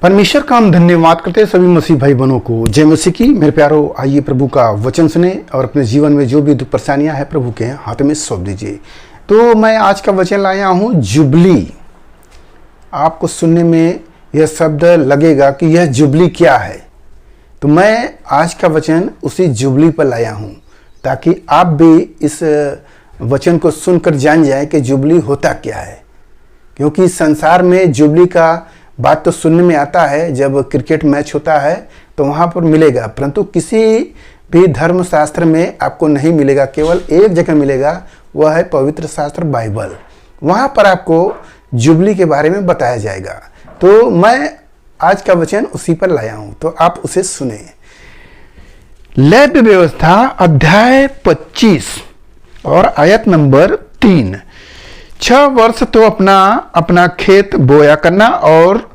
परमेश्वर का हम धन्यवाद करते हैं सभी मसीह भाई बहनों को। जय मसीह की। मेरे प्यारो, आइए प्रभु का वचन सुने और अपने जीवन में जो भी दुख परेशानियां हैं प्रभु के हाथ में सौंप दीजिए। तो मैं आज का वचन लाया हूं जुबली। आपको सुनने में यह शब्द लगेगा कि यह जुबली क्या है, तो मैं आज का वचन उसी जुबली पर लाया हूं ताकि आप भी इस वचन को सुनकर जान जाए कि जुबली होता क्या है। क्योंकि संसार में जुबली का बात तो सुनने में आता है, जब क्रिकेट मैच होता है तो वहाँ पर मिलेगा, परंतु किसी भी धर्म शास्त्र में आपको नहीं मिलेगा। केवल एक जगह मिलेगा, वह है पवित्र शास्त्र बाइबल। वहाँ पर आपको जुबली के बारे में बताया जाएगा। तो मैं आज का वचन उसी पर लाया हूँ, तो आप उसे सुने। लेवी व्यवस्था अध्याय 25 और आयत नंबर 3। 6 वर्ष तो अपना खेत बोया करना और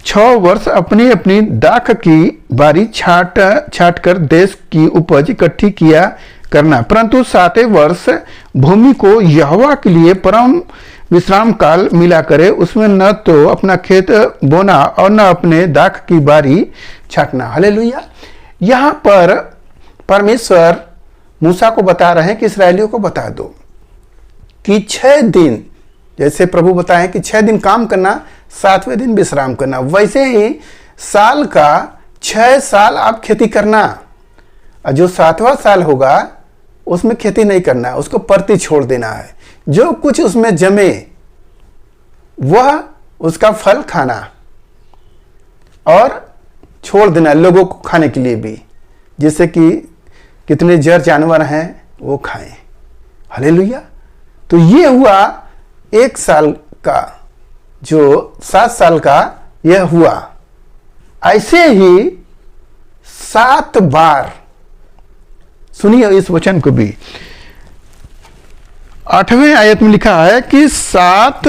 6 वर्ष अपनी अपनी दाख की बारी छाट कर देश की उपज इकट्ठी किया करना, परंतु 7वें वर्ष भूमि को यहोवा के लिए परम विश्राम काल मिला करे। उसमें न तो अपना खेत बोना और न अपने दाख की बारी छाटना। हालेलुया। यहाँ पर परमेश्वर मूसा को बता रहे हैं कि इस्राएलियों को बता दो कि 6 दिन, जैसे प्रभु बताए कि 6 दिन काम करना, 7वें दिन विश्राम करना, वैसे ही साल का 6 साल आप खेती करना। और जो 7वां साल होगा उसमें खेती नहीं करना, उसको परती छोड़ देना है। जो कुछ उसमें जमे वह उसका फल खाना और छोड़ देना लोगों को खाने के लिए भी, जिससे कि कितने जर जानवर हैं वो खाएं। हालेलुया। तो ये हुआ 1 साल का, जो 7 साल का यह हुआ। ऐसे ही 7 बार सुनिए इस वचन को भी। 8वें आयत में लिखा है कि 7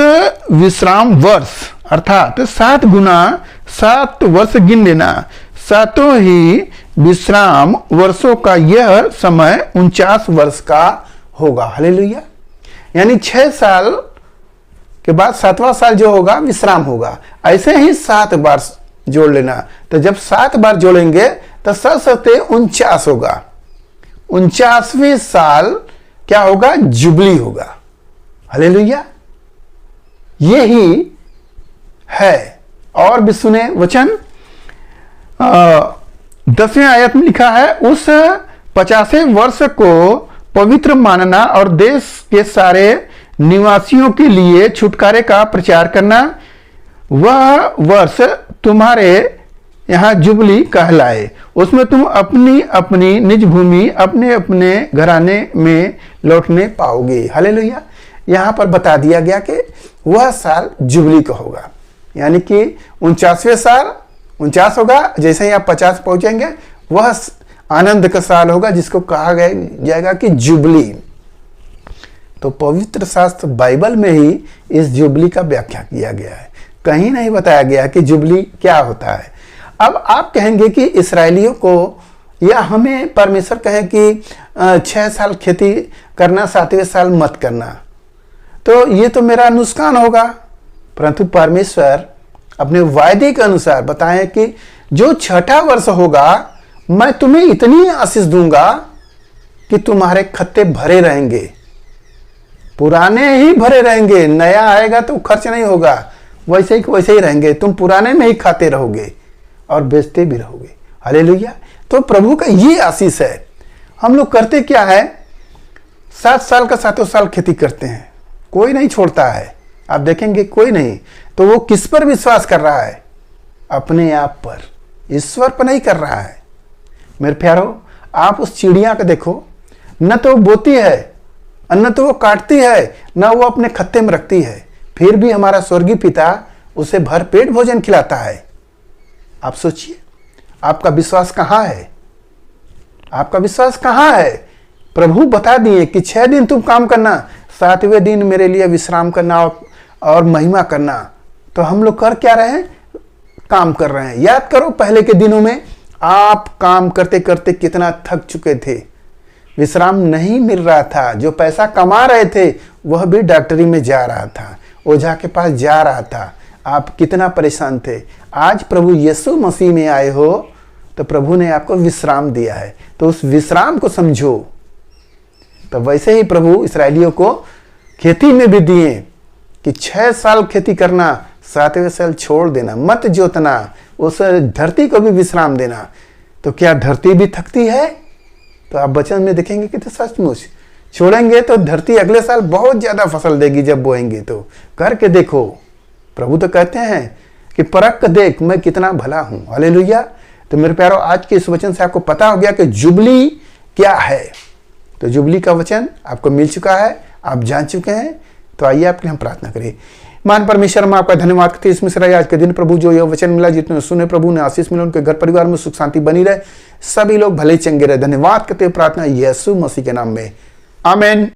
विश्राम वर्ष, अर्थात 7 गुना 7 वर्ष गिन लेना। 7 ही विश्राम वर्षों का यह समय 49 वर्ष का होगा। हालेलुया। यानी 6 साल के बाद 7वां साल जो होगा विश्राम होगा। ऐसे ही 7 बार जोड़ लेना। तो जब 7 बार जोड़ेंगे तो 7 49 होगा। 49वें साल क्या होगा? जुबली होगा। हालेलुया। यही है। और भी सुने वचन। 10वें आयत में लिखा है, उस 50वें वर्ष को पवित्र मानना और देश के सारे निवासियों के लिए छुटकारे का प्रचार करना। वह वर्ष तुम्हारे यहाँ जुबली कहलाए। उसमें तुम अपनी अपनी निज भूमि अपने अपने घराने में लौटने पाओगे। हालेलुया। यहाँ पर बता दिया गया कि वह साल जुबली का होगा, यानी कि 49वें साल 49 होगा। जैसे ही आप 50 पहुंचेंगे वह आनंद का साल होगा, जिसको कहा जाएगा कि जुबली। तो पवित्र शास्त्र बाइबल में ही इस जुबली का व्याख्या किया गया है। कहीं नहीं बताया गया कि जुबली क्या होता है। अब आप कहेंगे कि इस्राएलियों को या हमें परमेश्वर कहे कि 6 साल खेती करना, 7वें साल मत करना, तो ये तो मेरा नुकसान होगा। परंतु परमेश्वर अपने वायदे के अनुसार बताएं कि जो 6ठा वर्ष होगा मैं तुम्हें इतनी आशीष दूंगा कि तुम्हारे खत्ते भरे रहेंगे, पुराने ही भरे रहेंगे। नया आएगा तो खर्च नहीं होगा, वैसे ही रहेंगे। तुम पुराने में ही खाते रहोगे और बेचते भी रहोगे। हालेलुया। तो प्रभु का ये आशीष है। हम लोग करते क्या है? 7 साल का 7वें साल खेती करते हैं, कोई नहीं छोड़ता है। आप देखेंगे कोई नहीं। तो वो किस पर विश्वास कर रहा है? अपने आप पर, ईश्वर पर नहीं कर रहा है। मेरे प्यारो, आप उस चिड़िया को देखो, न तो वो बोती है, न तो वो काटती है, न वो अपने खत्ते में रखती है, फिर भी हमारा स्वर्गीय पिता उसे भरपेट भोजन खिलाता है। आप सोचिए, आपका विश्वास कहाँ है? आपका विश्वास कहाँ है? प्रभु बता दिए कि 6 दिन तुम काम करना, 7वें दिन मेरे लिए विश्राम करना और महिमा करना। तो हम लोग कर क्या रहे हैं? काम कर रहे हैं। याद करो, पहले के दिनों में आप काम करते करते कितना थक चुके थे, विश्राम नहीं मिल रहा था। जो पैसा कमा रहे थे वह भी डॉक्टरी में जा रहा था, ओझा के पास जा रहा था। आप कितना परेशान थे। आज प्रभु यीशु मसीह में आए हो तो प्रभु ने आपको विश्राम दिया है, तो उस विश्राम को समझो। तो वैसे ही प्रभु इस्राएलियों को खेती में भी दिए कि 6 साल खेती करना, 7वें साल छोड़ देना, मत जोतना, उस धरती को भी विश्राम देना। तो क्या धरती भी थकती है? तो आप वचन में देखेंगे कि तो सचमुच छोड़ेंगे तो धरती अगले साल बहुत ज्यादा फसल देगी जब बोएंगे। तो करके देखो, प्रभु तो कहते हैं कि परख देख मैं कितना भला हूं। हालेलुया। तो मेरे प्यारो, आज के इस वचन से आपको पता हो गया कि जुबली क्या है। तो जुबली का वचन आपको मिल चुका है, आप जान चुके हैं। तो आइए आपके लिए हम प्रार्थना करें। मान परमेश्वर, हम आपका धन्यवाद करते हैं इसमें से आज के दिन प्रभु जो यह वचन मिला, जितने सुने प्रभु ने आशीष मिला, उनके घर परिवार में सुख शांति बनी रहे, सभी लोग भले चंगे रहे। धन्यवाद करते हुए प्रार्थना यीशु मसीह के नाम में, आमीन।